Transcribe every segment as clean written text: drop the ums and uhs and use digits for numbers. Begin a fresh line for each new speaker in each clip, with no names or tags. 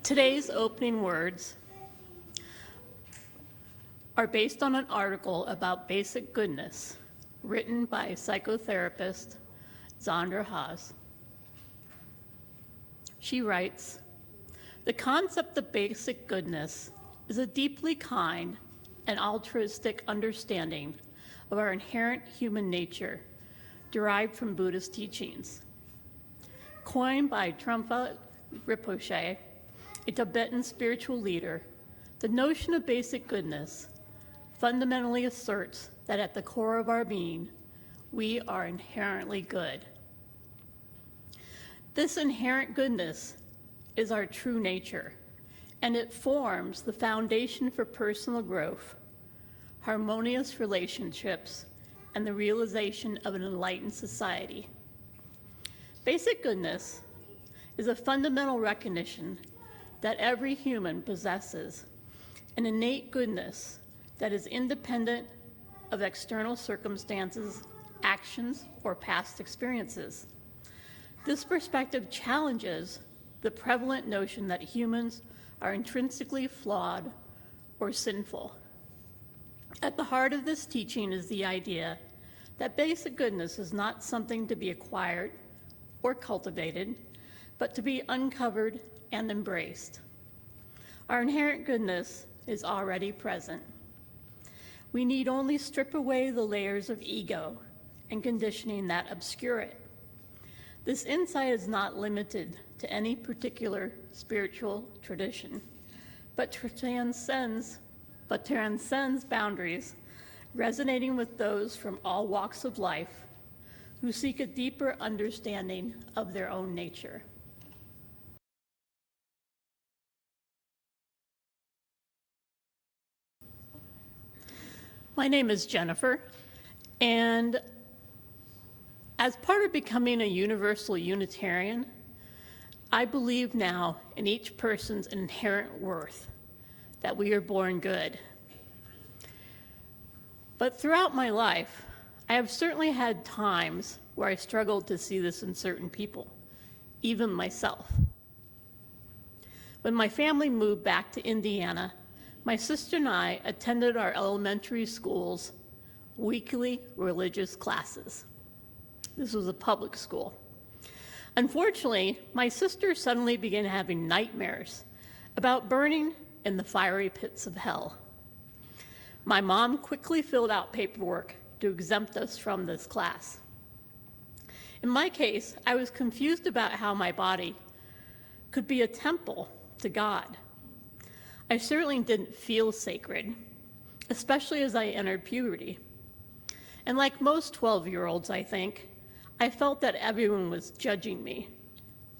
Today's opening words are based on an article about basic goodness written by psychotherapist Sandra Haas. She writes, "The concept of basic goodness is a deeply kind and altruistic understanding of our inherent human nature derived from Buddhist teachings. Coined by Trungpa Rinpoche, a Tibetan spiritual leader, the notion of basic goodness fundamentally asserts that at the core of our being, we are inherently good. This inherent goodness is our true nature, and it forms the foundation for personal growth, harmonious relationships, and the realization of an enlightened society. Basic goodness is a fundamental recognition that every human possesses an innate goodness that is independent of external circumstances, actions, or past experiences. This perspective challenges the prevalent notion that humans are intrinsically flawed or sinful. At the heart of this teaching is the idea that basic goodness is not something to be acquired or cultivated, but to be uncovered and embraced. Our inherent goodness is already present. We need only strip away the layers of ego and conditioning that obscure it. This insight is not limited to any particular spiritual tradition, but transcends boundaries, resonating with those from all walks of life who seek a deeper understanding of their own nature." My name is Jennifer, and as part of becoming a universal Unitarian, I believe now in each person's inherent worth, that we are born good. But throughout my life, I have certainly had times where I struggled to see this in certain people, even myself. When my family moved back to Indiana, my sister and I attended our elementary school's weekly religious classes. This was a public school. Unfortunately, my sister suddenly began having nightmares about burning in the fiery pits of hell. My mom quickly filled out paperwork to exempt us from this class. In my case, I was confused about how my body could be a temple to God. I certainly didn't feel sacred, especially as I entered puberty. And like most 12-year-olds, I think, I felt that everyone was judging me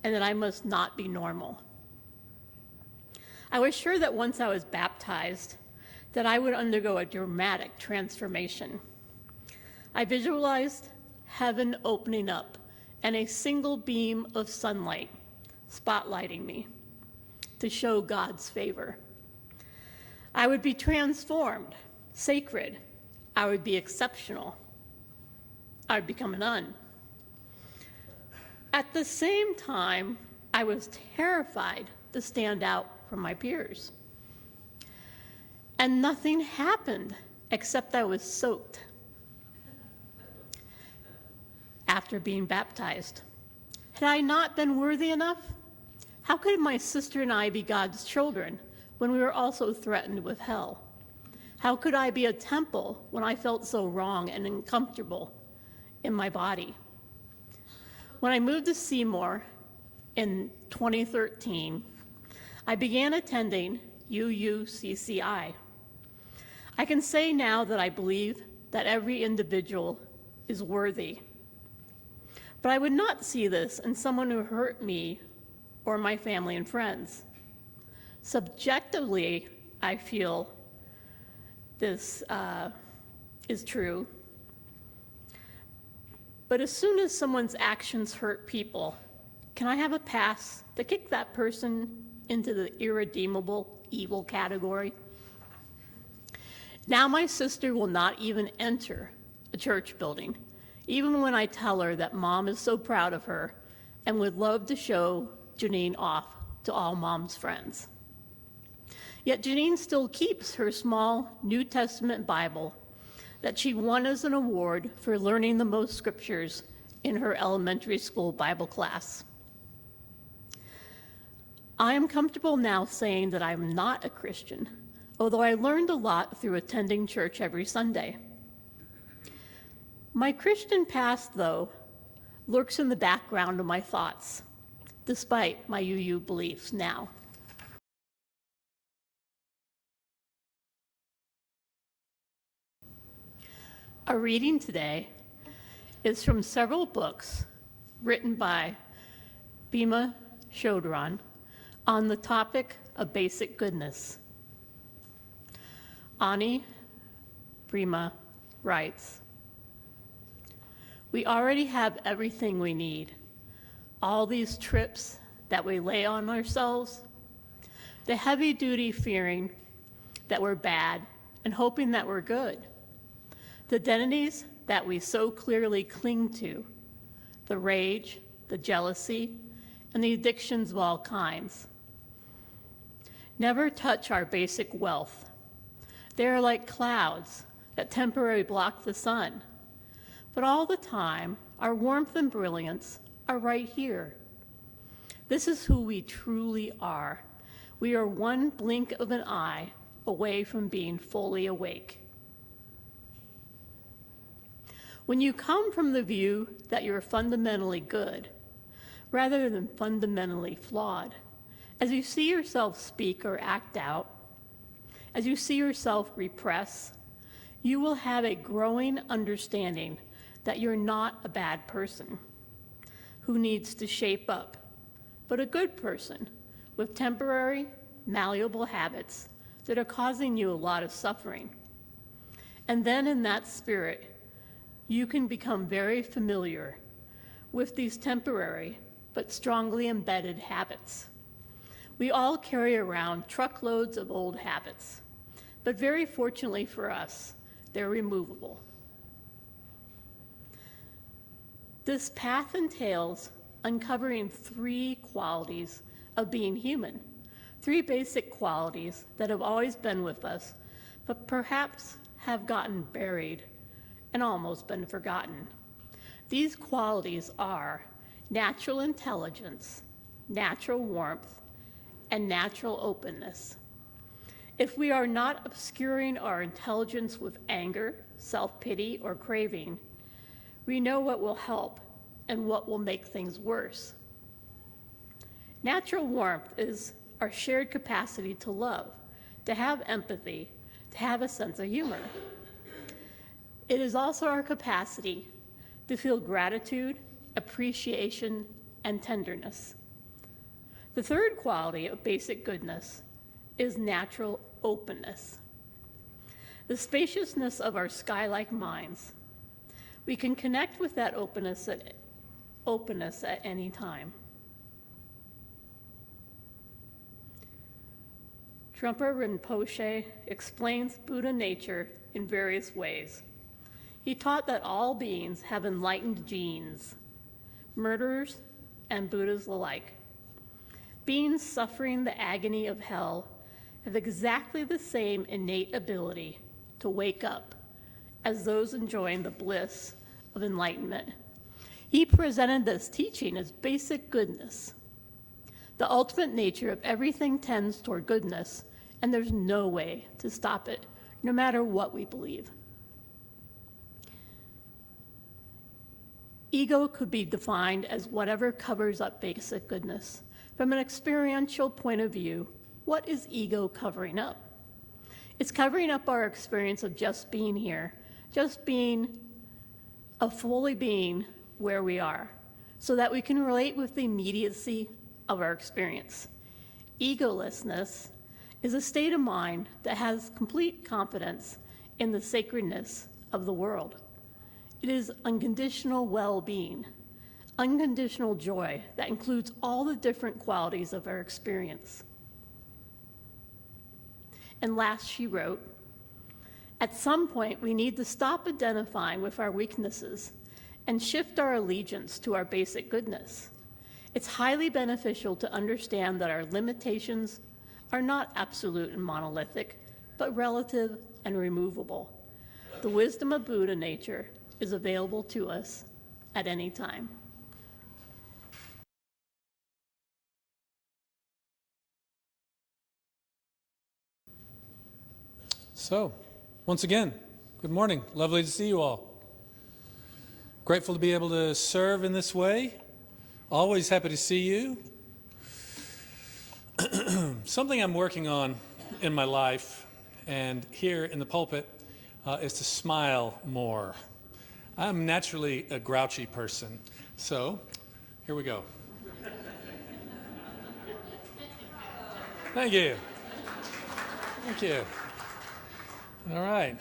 and that I must not be normal. I was sure that once I was baptized, that I would undergo a dramatic transformation. I visualized heaven opening up and a single beam of sunlight spotlighting me to show God's favor. I would be transformed, sacred. I would be exceptional. I would become a nun. At the same time, I was terrified to stand out from my peers. And nothing happened except I was soaked after being baptized. Had I not been worthy enough? How could my sister and I be God's children when we were also threatened with hell? How could I be a temple when I felt so wrong and uncomfortable in my body? When I moved to Seymour in 2013, I began attending UUCCI. I can say now that I believe that every individual is worthy. But I would not see this in someone who hurt me or my family and friends. Subjectively, I feel this is true. But as soon as someone's actions hurt people, can I have a pass to kick that person into the irredeemable evil category? Now my sister will not even enter a church building, even when I tell her that Mom is so proud of her and would love to show Janine off to all mom's friends. Yet Janine still keeps her small New Testament Bible that she won as an award for learning the most scriptures in her elementary school Bible class. I am comfortable now saying that I am not a Christian, although I learned a lot through attending church every Sunday. My Christian past, though, lurks in the background of my thoughts, despite my UU beliefs now. Our reading today is from several books written by Bhima Chodron on the topic of basic goodness. Ani Brima writes, "We already have everything we need. All these trips that we lay on ourselves, the heavy-duty fearing that we're bad and hoping that we're good, the identities that we so clearly cling to, the rage, the jealousy, and the addictions of all kinds. Never touch our basic wealth. They are like clouds that temporarily block the sun, but all the time, our warmth and brilliance are right here. This is who we truly are. We are one blink of an eye away from being fully awake." When you come from the view that you're fundamentally good, rather than fundamentally flawed, as you see yourself speak or act out, as you see yourself repress, you will have a growing understanding that you're not a bad person who needs to shape up, but a good person with temporary, malleable habits that are causing you a lot of suffering. And then in that spirit, you can become very familiar with these temporary but strongly embedded habits. We all carry around truckloads of old habits, but very fortunately for us, they're removable. This path entails uncovering 3 qualities of being human, 3 basic qualities that have always been with us, but perhaps have gotten buried and almost been forgotten. These qualities are natural intelligence, natural warmth, and natural openness. If we are not obscuring our intelligence with anger, self-pity, or craving, we know what will help and what will make things worse. Natural warmth is our shared capacity to love, to have empathy, to have a sense of humor. It is also our capacity to feel gratitude, appreciation, and tenderness. The third quality of basic goodness is natural openness. The spaciousness of our sky-like minds. We can connect with that openness at any time. Trungpa Rinpoche explains Buddha nature in various ways. He taught that all beings have enlightened genes, murderers and Buddhas alike. Beings suffering the agony of hell have exactly the same innate ability to wake up as those enjoying the bliss of enlightenment. He presented this teaching as basic goodness. The ultimate nature of everything tends toward goodness, and there's no way to stop it, no matter what we believe. Ego could be defined as whatever covers up basic goodness. From an experiential point of view, what is ego covering up? It's covering up our experience of just being here, just being a fully being where we are, so that we can relate with the immediacy of our experience. Egolessness is a state of mind that has complete confidence in the sacredness of the world. It is unconditional well-being, unconditional joy that includes all the different qualities of our experience. And last, she wrote, "At some point, we need to stop identifying with our weaknesses and shift our allegiance to our basic goodness. It's highly beneficial to understand that our limitations are not absolute and monolithic, but relative and removable. The wisdom of Buddha nature is available to us at any time.
So, once again, good morning. Lovely to see you all. Grateful to be able to serve in this way. Always happy to see you. Something I'm working on in my life and here in the pulpit is to smile more. I'm naturally a grouchy person, so here we go. Thank you. Thank you. All right.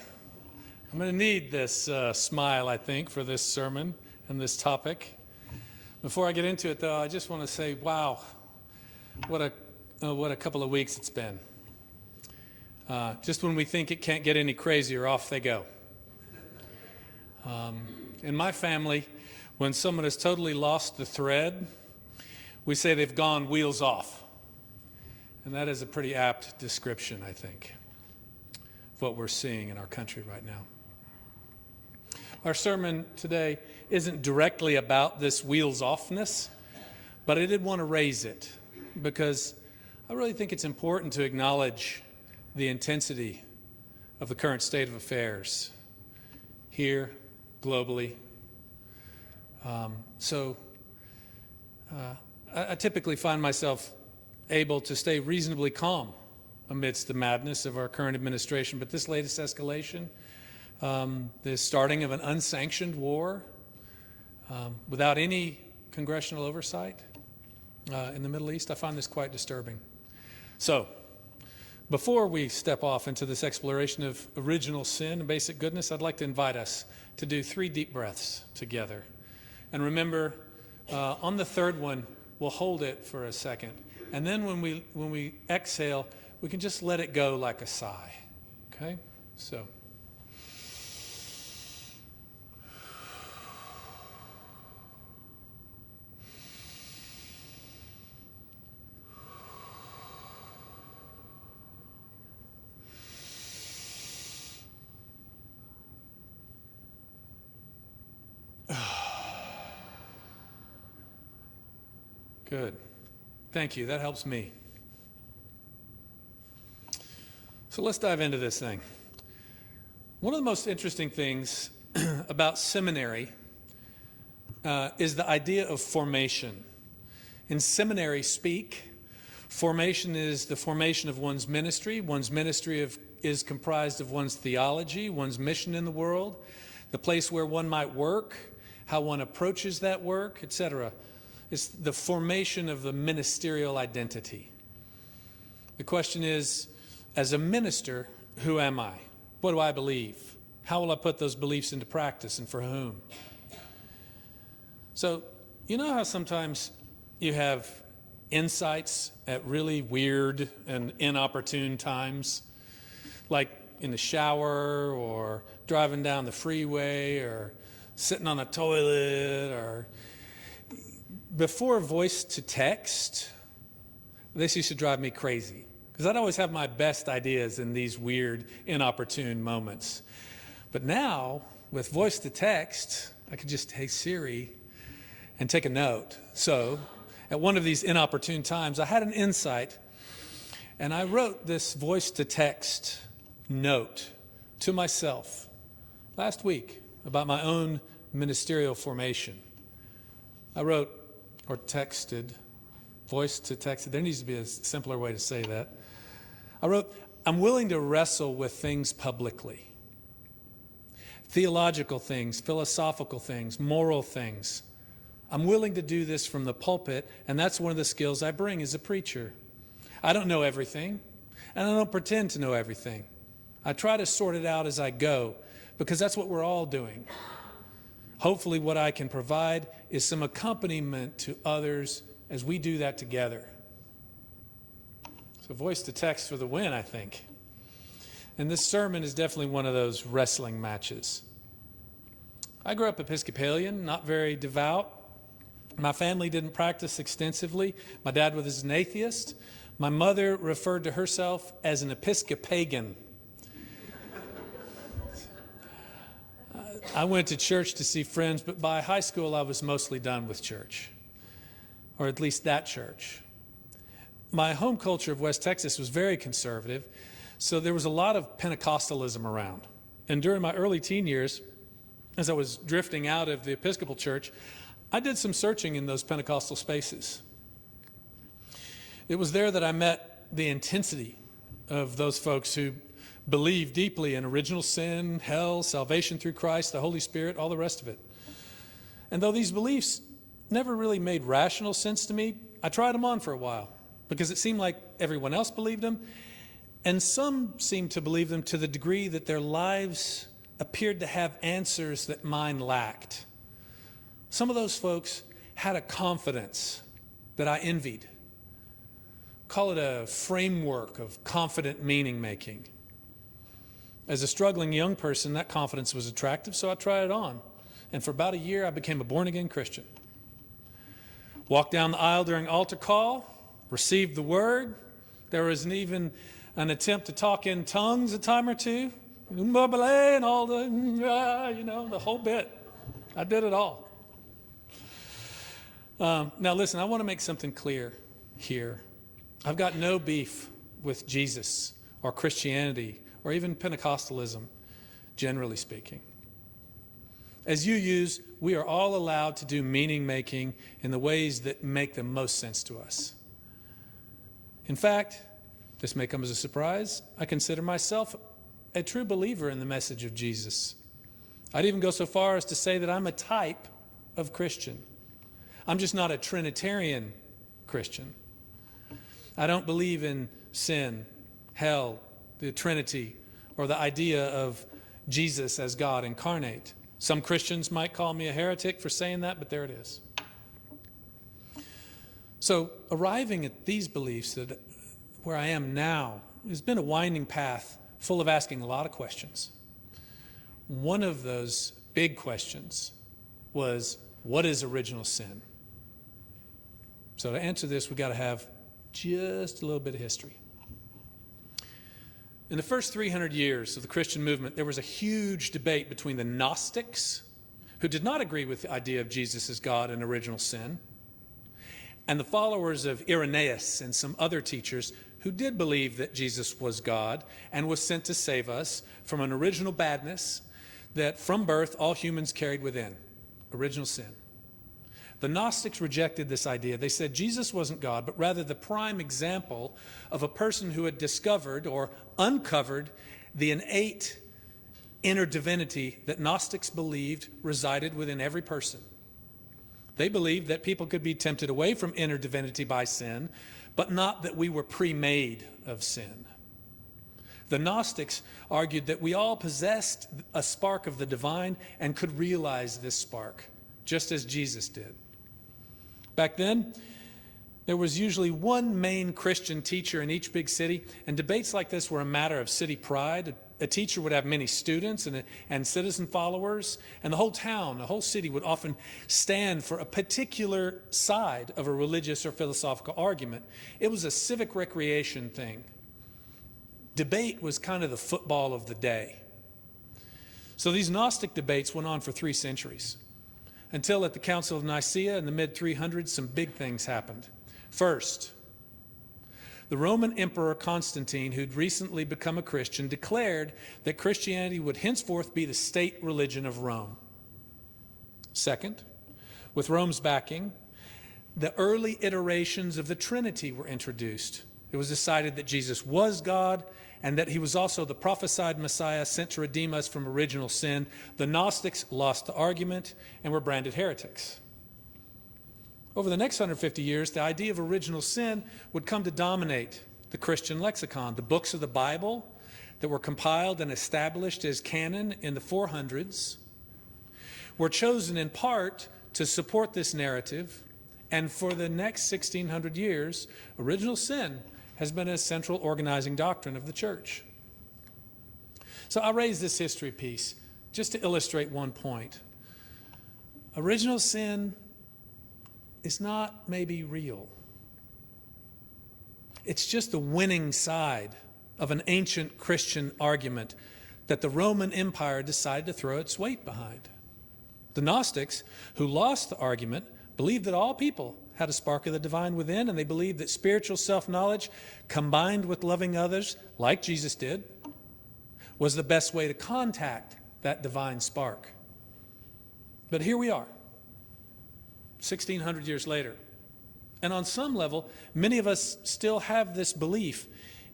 I'm going to need this smile, I think, for this sermon and this topic. Before I get into it, though, I just want to say, wow, what a couple of weeks it's been. Just when we think it can't get any crazier, off they go. In my family, when someone has totally lost the thread, we say they've gone wheels off. And that is a pretty apt description, I think, of what we're seeing in our country right now. Our sermon today isn't directly about this wheels offness, but I did want to raise it because I really think it's important to acknowledge the intensity of the current state of affairs here, globally. I typically find myself able to stay reasonably calm amidst the madness of our current administration, but this latest escalation, the starting of an unsanctioned war without any congressional oversight in the Middle East, I find this quite disturbing. So, before we step off into this exploration of original sin and basic goodness, I'd like to invite us to do 3 deep breaths together. And remember, on the third one, we'll hold it for a second. And then when we exhale, we can just let it go like a sigh. Okay? So. Good. Thank you. That helps me. So let's dive into this thing. One of the most interesting things about seminary is the idea of formation. In seminary speak, formation is the formation of one's ministry. One's ministry is comprised of one's theology, one's mission in the world, the place where one might work, how one approaches that work, etc. It's the formation of the ministerial identity. The question is, as a minister, who am I? What do I believe? How will I put those beliefs into practice, and for whom? So, you know how sometimes you have insights at really weird and inopportune times? Like in the shower, or driving down the freeway, or sitting on a toilet, or before voice to text. This used to drive me crazy because I'd always have my best ideas in these weird, inopportune moments. But now, with voice to text, I could just, hey Siri, and take a note. So, at one of these inopportune times, I had an insight, and I wrote this voice to text note to myself last week about my own ministerial formation. I wrote, or texted, voice to text. There needs to be a simpler way to say that. I wrote, I'm willing to wrestle with things publicly. Theological things, philosophical things, moral things. I'm willing to do this from the pulpit, and that's one of the skills I bring as a preacher. I don't know everything, and I don't pretend to know everything. I try to sort it out as I go, because that's what we're all doing. Hopefully what I can provide is some accompaniment to others as we do that together. So voice to text for the win, I think. And this sermon is definitely one of those wrestling matches. I grew up Episcopalian, not very devout. My family didn't practice extensively. My dad was an atheist. My mother referred to herself as an Episcopagan. I went to church to see friends, but by high school I was mostly done with church, or at least that church. My home culture of West Texas was very conservative, so there was a lot of Pentecostalism around. And during my early teen years, as I was drifting out of the Episcopal Church, I did some searching in those Pentecostal spaces. It was there that I met the intensity of those folks who believe deeply in original sin, hell, salvation through Christ, the Holy Spirit, all the rest of it. And though these beliefs never really made rational sense to me, I tried them on for a while because it seemed like everyone else believed them, and some seemed to believe them to the degree that their lives appeared to have answers that mine lacked. Some of those folks had a confidence that I envied. Call it a framework of confident meaning making. As a struggling young person, that confidence was attractive, so I tried it on. And for about a year, I became a born-again Christian. Walked down the aisle during altar call, received the word. There was even an attempt to talk in tongues a time or two. And all the whole bit. I did it all. Now listen, I want to make something clear here. I've got no beef with Jesus or Christianity or even Pentecostalism, generally speaking. As you use, we are all allowed to do meaning making in the ways that make the most sense to us. In fact, this may come as a surprise, I consider myself a true believer in the message of Jesus. I'd even go so far as to say that I'm a type of Christian. I'm just not a Trinitarian Christian. I don't believe in sin, hell, the Trinity, or the idea of Jesus as God incarnate. Some Christians might call me a heretic for saying that, but there it is. So arriving at these beliefs that where I am now has been a winding path full of asking a lot of questions. One of those big questions was, what is original sin? So to answer this, we've got to have just a little bit of history. In the first 300 years of the Christian movement, there was a huge debate between the Gnostics, who did not agree with the idea of Jesus as God and original sin, and the followers of Irenaeus and some other teachers who did believe that Jesus was God and was sent to save us from an original badness that from birth all humans carried within, original sin. The Gnostics rejected this idea. They said Jesus wasn't God, but rather the prime example of a person who had discovered or uncovered the innate inner divinity that Gnostics believed resided within every person. They believed that people could be tempted away from inner divinity by sin, but not that we were pre-made of sin. The Gnostics argued that we all possessed a spark of the divine and could realize this spark, just as Jesus did. Back then, there was usually one main Christian teacher in each big city, and debates like this were a matter of city pride. A teacher would have many students and citizen followers, and the whole town, the whole city would often stand for a particular side of a religious or philosophical argument. It was a civic recreation thing. Debate was kind of the football of the day. So these Gnostic debates went on for 3 centuries. Until at the Council of Nicaea in the mid-300s, some big things happened. First, the Roman Emperor Constantine, who'd recently become a Christian, declared that Christianity would henceforth be the state religion of Rome. Second, with Rome's backing, the early iterations of the Trinity were introduced. It was decided that Jesus was God and that he was also the prophesied Messiah sent to redeem us from original sin. The Gnostics lost the argument and were branded heretics. Over the next 150 years, the idea of original sin would come to dominate the Christian lexicon. The books of the Bible that were compiled and established as canon in the 400s were chosen in part to support this narrative, and for the next 1600 years, original sin has been a central organizing doctrine of the church. So I'll raise this history piece just to illustrate one point. Original sin is not maybe real. It's just the winning side of an ancient Christian argument that the Roman Empire decided to throw its weight behind. The Gnostics, who lost the argument, believed that all people had a spark of the divine within, and they believed that spiritual self-knowledge combined with loving others, like Jesus did, was the best way to contact that divine spark. But here we are, 1,600 years later. And on some level, many of us still have this belief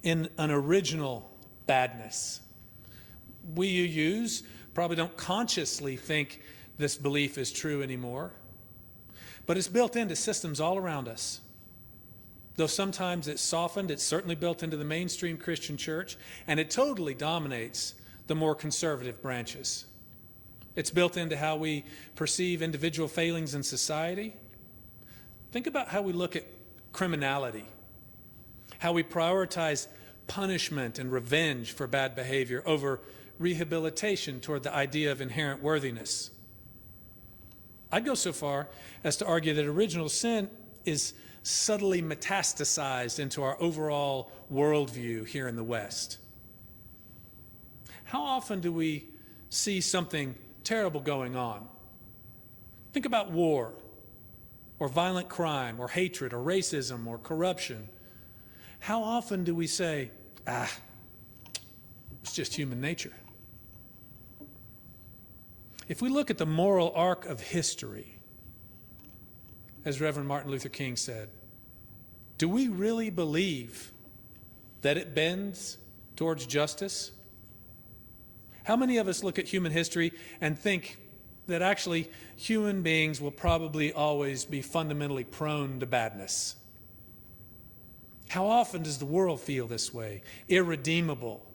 in an original badness. We you use probably don't consciously think this belief is true anymore, but it's built into systems all around us. Though sometimes it's softened, it's certainly built into the mainstream Christian church, and it totally dominates the more conservative branches. It's built into how we perceive individual failings in society. Think about how we look at criminality, how we prioritize punishment and revenge for bad behavior over rehabilitation toward the idea of inherent worthiness. I'd go so far as to argue that original sin is subtly metastasized into our overall worldview here in the West. How often do we see something terrible going on? Think about war, or violent crime, or hatred, or racism, or corruption. How often do we say, it's just human nature? If we look at the moral arc of history, as Reverend Martin Luther King said, do we really believe that it bends towards justice? How many of us look at human history and think that actually human beings will probably always be fundamentally prone to badness? How often does the world feel this way? Irredeemable,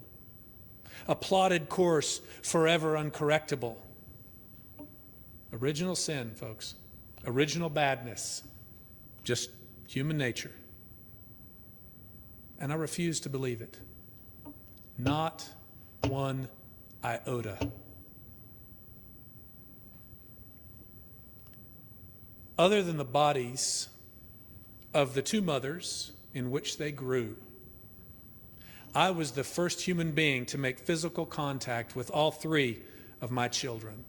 a plotted course forever uncorrectable. Original sin, folks. Original badness. Just human nature. And I refuse to believe it. Not one iota. Other than the bodies of the two mothers in which they grew, I was the first human being to make physical contact with all three of my children.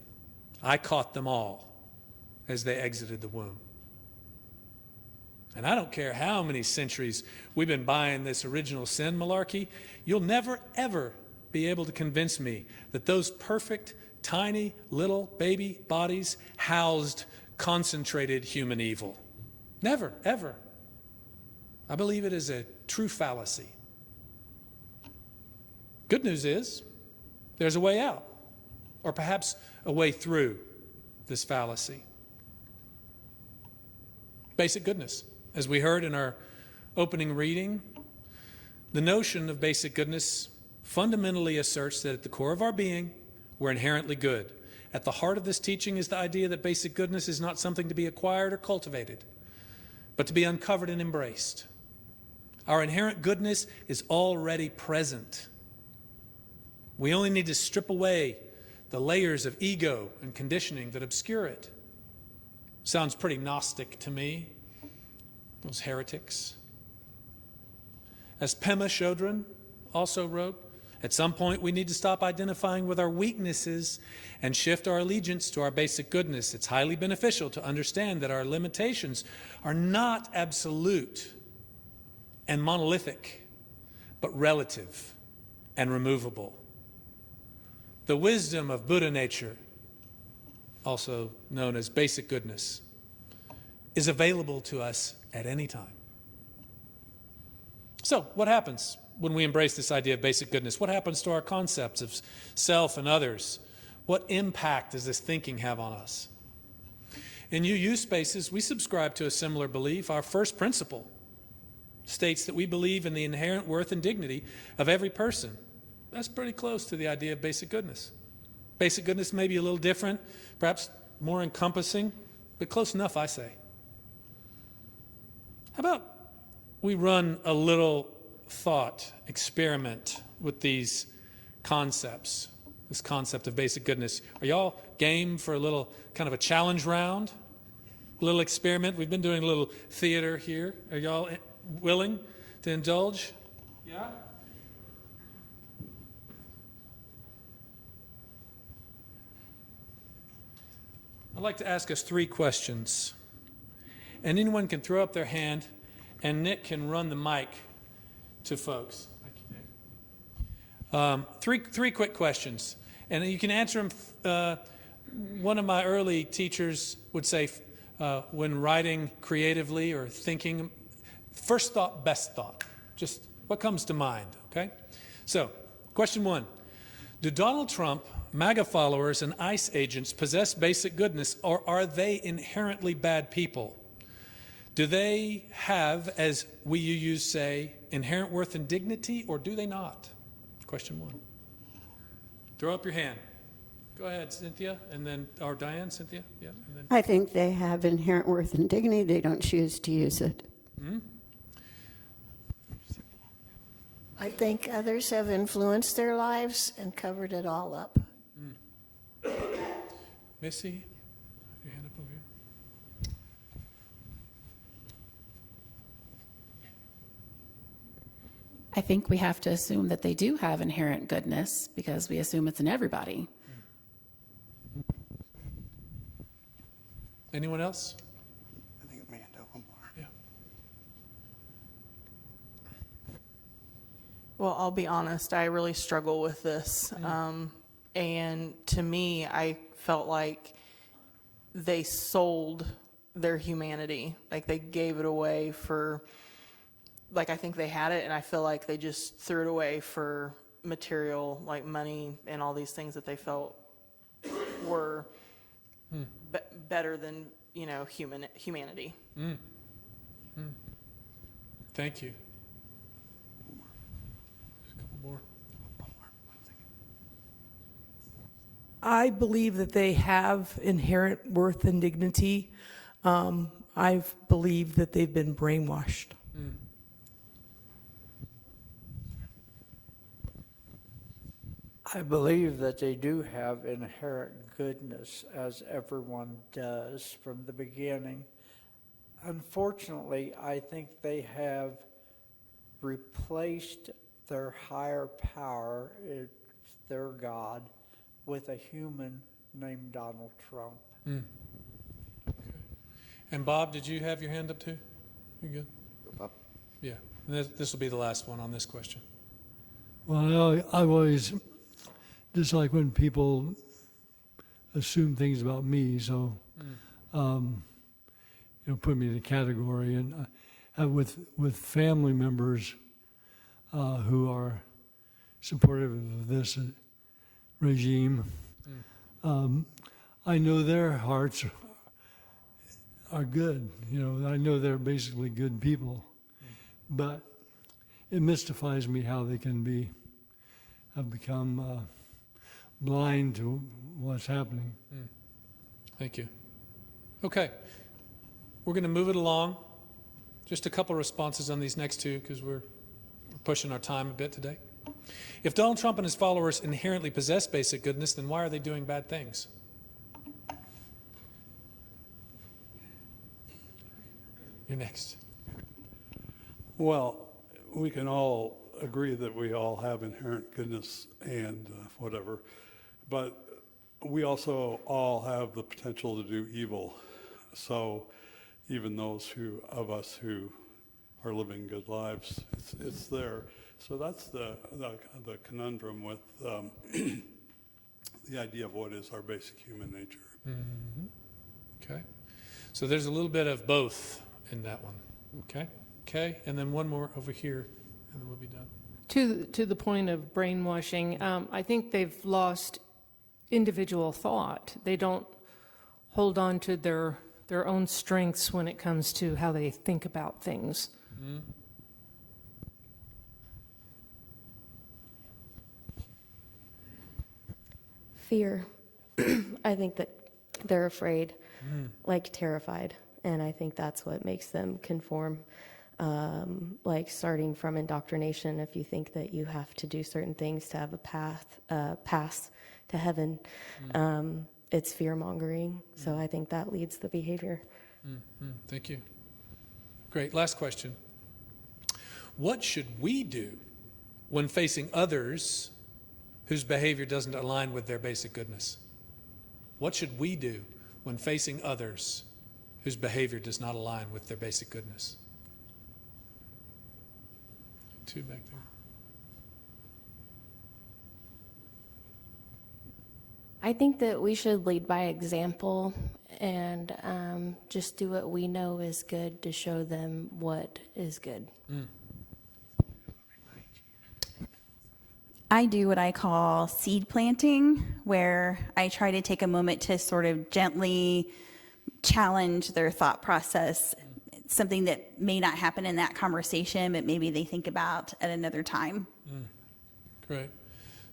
I caught them all as they exited the womb. And I don't care how many centuries we've been buying this original sin malarkey, you'll never, ever be able to convince me that those perfect, tiny, little baby bodies housed concentrated human evil. Never, ever. I believe it is a true fallacy. Good news is, there's a way out, or perhaps a way through this fallacy. Basic goodness. As we heard in our opening reading, the notion of basic goodness fundamentally asserts that at the core of our being, we're inherently good. At the heart of this teaching is the idea that basic goodness is not something to be acquired or cultivated, but to be uncovered and embraced. Our inherent goodness is already present. We only need to strip away the layers of ego and conditioning that obscure it. Sounds pretty Gnostic to me, those heretics. As Pema Chodron also wrote, at some point we need to stop identifying with our weaknesses and shift our allegiance to our basic goodness. It's highly beneficial to understand that our limitations are not absolute and monolithic, but relative and removable. The wisdom of Buddha nature, also known as basic goodness, is available to us at any time. So, what happens when we embrace this idea of basic goodness? What happens to our concepts of self and others? What impact does this thinking have on us? In UU Spaces, we subscribe to a similar belief. Our first principle states that we believe in the inherent worth and dignity of every person. That's pretty close to the idea of basic goodness. Basic goodness may be a little different, perhaps more encompassing, but close enough, I say. How about we run a little thought experiment with these concepts, this concept of basic goodness? Are y'all game for a little kind of a challenge round? little experiment. We've been doing a little theater here. Are y'all willing to indulge? Yeah? I'd like to ask us 3 questions. And anyone can throw up their hand, and Nick can run the mic to folks. Thank you, Nick. 3 quick questions. And you can answer them. One of my early teachers would say, when writing creatively or thinking, first thought, best thought. Just what comes to mind, okay? So, question 1. Do Donald Trump, MAGA followers, and ICE agents possess basic goodness, or are they inherently bad people? Do they have, as we use say, inherent worth and dignity, or do they not? Question 1. Throw up your hand. Go ahead, Cynthia, and then, or Diane, Cynthia? Yeah. And then.
I think they have inherent worth and dignity. They don't choose to use it.
Hmm?
I think others have influenced their lives and covered it all up.
Missy, your hand up over here.
I think we have to assume that they do have inherent goodness because we assume it's in everybody.
Anyone else?
I think Amanda, one more.
Yeah.
Well, I'll be honest, I really struggle with this. And to me, I felt like they sold their humanity. Like they gave it away for, like I think they had it, and I feel like they just threw it away for material, like money and all these things that they felt were better than, you know, humanity.
Thank you. Just a couple more.
I believe that they have inherent worth and dignity. I believe that they've been brainwashed.
I believe that they do have inherent goodness, as everyone does from the beginning. Unfortunately, I think they have replaced their higher power, their God, with a human named Donald Trump.
Okay. And Bob, did you have your hand up too? You good?
Up.
Yeah. And this will be the last one on this question.
Well, I've always, just like when people assume things about me, so, put me in a category. And with family members who are supportive of this regime, I know their hearts are good. I know they're basically good people, but it mystifies me how they can have become blind to what's happening.
Thank you. Okay. We're going to move it along. Just a couple responses on these next 2 because we're pushing our time a bit today. If Donald Trump and his followers inherently possess basic goodness, then why are they doing bad things? You're next.
Well, we can all agree that we all have inherent goodness and whatever, but we also all have the potential to do evil. So even those of us who are living good lives, it's there. So that's the conundrum with the idea of what is our basic human nature.
Mm-hmm. Okay. So there's a little bit of both in that one. Okay. And then one more over here, and then we'll be done.
To the point of brainwashing, I think they've lost individual thought. They don't hold on to their own strengths when it comes to how they think about things.
Mm-hmm.
Fear. I think that they're afraid, like terrified, and I think that's what makes them conform. Like starting from indoctrination, if you think that you have to do certain things to have a pass to heaven, it's fear mongering. So I think that leads the behavior.
Thank you. Great. Last question. What should we do when facing others whose behavior doesn't align with their basic goodness? What should we do when facing others whose behavior does not align with their basic goodness? Two back there.
I think that we should lead by example and just do what we know is good to show them what is good.
I do what I call seed planting, where I try to take a moment to sort of gently challenge their thought process, something that may not happen in that conversation, but maybe they think about at another time.
Great.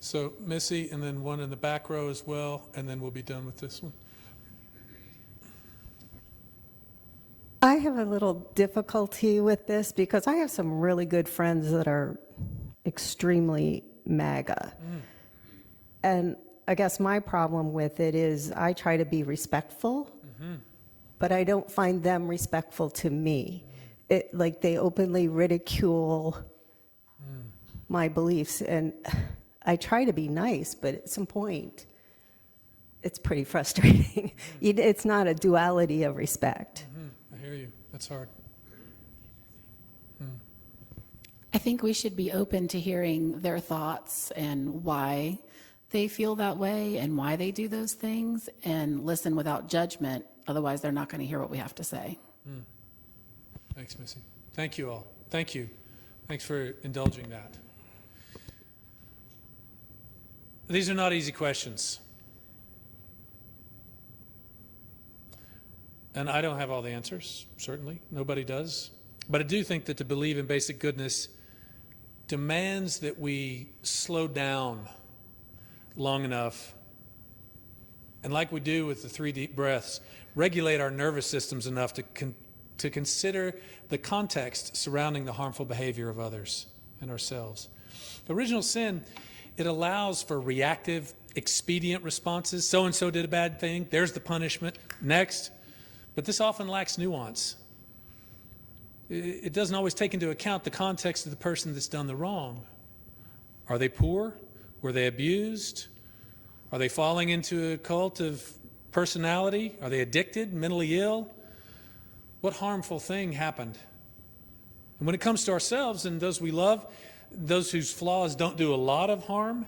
So Missy, and then one in the back row as well, and then we'll be done with this one.
I have a little difficulty with this because I have some really good friends that are extremely MAGA. And I guess my problem with it is I try to be respectful, but I don't find them respectful to me. Like they openly ridicule my beliefs, and I try to be nice, but at some point, it's pretty frustrating. It's not a duality of respect.
I hear you. That's hard.
I think we should be open to hearing their thoughts and why they feel that way and why they do those things, and listen without judgment. Otherwise, they're not going to hear what we have to say.
Thanks, Missy. Thank you all. Thank you. Thanks for indulging that. These are not easy questions. And I don't have all the answers, certainly. Nobody does. But I do think that to believe in basic goodness demands that we slow down long enough, and like we do with the 3 deep breaths, regulate our nervous systems enough to consider the context surrounding the harmful behavior of others and ourselves. Original sin, it allows for reactive, expedient responses. So-and-so did a bad thing. There's the punishment. Next. But this often lacks nuance. It doesn't always take into account the context of the person that's done the wrong. Are they poor? Were they abused? Are they falling into a cult of personality? Are they addicted, mentally ill? What harmful thing happened? And when it comes to ourselves and those we love, those whose flaws don't do a lot of harm,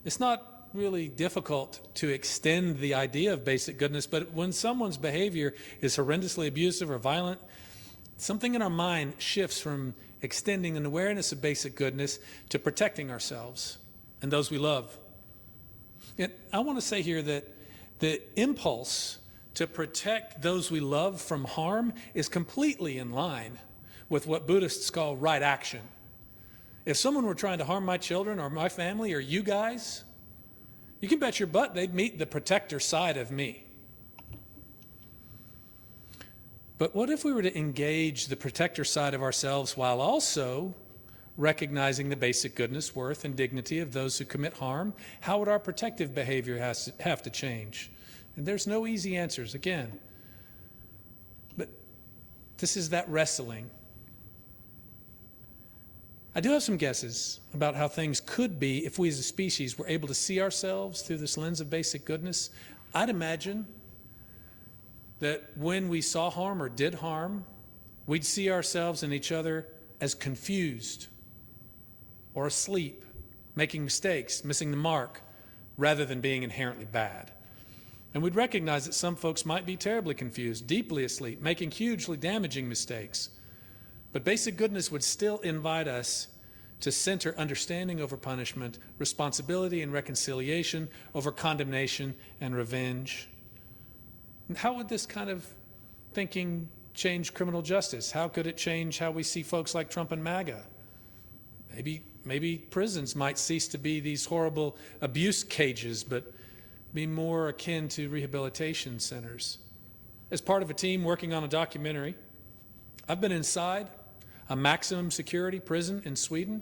it's not really difficult to extend the idea of basic goodness. But when someone's behavior is horrendously abusive or violent, something in our mind shifts from extending an awareness of basic goodness to protecting ourselves and those we love. And I want to say here that the impulse to protect those we love from harm is completely in line with what Buddhists call right action. If someone were trying to harm my children or my family or you guys, you can bet your butt they'd meet the protector side of me. But what if we were to engage the protector side of ourselves while also recognizing the basic goodness, worth, and dignity of those who commit harm? How would our protective behavior have to change? And there's no easy answers, again. But this is that wrestling. I do have some guesses about how things could be if we as a species were able to see ourselves through this lens of basic goodness. I'd imagine that when we saw harm or did harm, we'd see ourselves and each other as confused or asleep, making mistakes, missing the mark, rather than being inherently bad. And we'd recognize that some folks might be terribly confused, deeply asleep, making hugely damaging mistakes. But basic goodness would still invite us to center understanding over punishment, responsibility and reconciliation over condemnation and revenge. And how would this kind of thinking change criminal justice? How could it change how we see folks like Trump and MAGA? Maybe prisons might cease to be these horrible abuse cages, but be more akin to rehabilitation centers. As part of a team working on a documentary, I've been inside a maximum security prison in Sweden,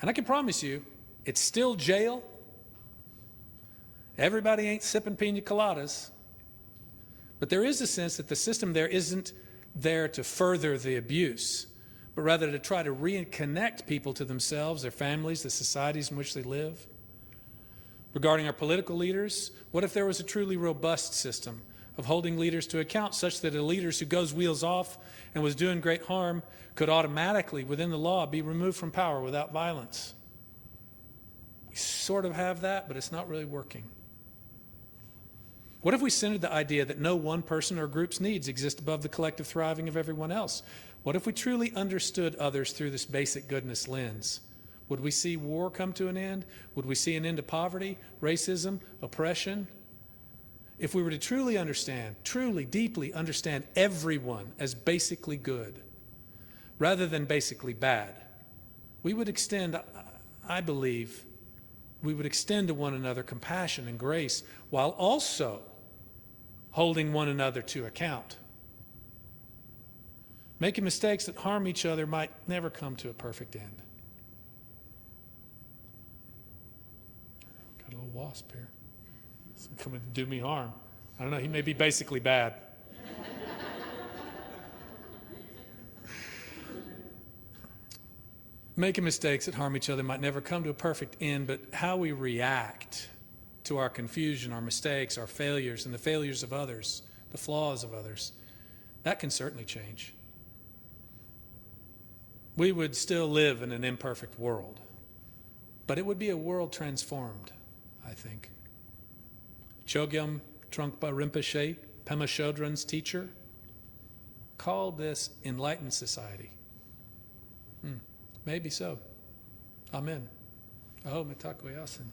and I can promise you, it's still jail. Everybody ain't sipping pina coladas, But there is a sense that the system there isn't there to further the abuse, but rather to try to reconnect people to themselves, their families, the societies in which they live. Regarding our political leaders, what if there was a truly robust system of holding leaders to account such that a leader who goes wheels off and was doing great harm could automatically, within the law, be removed from power without violence? We sort of have that, but it's not really working. What if we centered the idea that no one person or group's needs exist above the collective thriving of everyone else? What if we truly understood others through this basic goodness lens? Would we see war come to an end? Would we see an end to poverty, racism, oppression? If we were to truly understand, truly, deeply understand everyone as basically good, rather than basically bad, we would extend, I believe, we would extend to one another compassion and grace while also holding one another to account. Making mistakes that harm each other might never come to a perfect end. Got a little wasp here. It's coming to do me harm. I don't know, he may be basically bad. Making mistakes that harm each other might never come to a perfect end, but how we react to our confusion, our mistakes, our failures, and the failures of others, the flaws of others, that can certainly change. We would still live in an imperfect world, but it would be a world transformed, I think. Chogyam Trungpa Rinpoche, Pema Chodron's teacher, called this enlightened society. Maybe so. Amen. Aho mitakoyasin.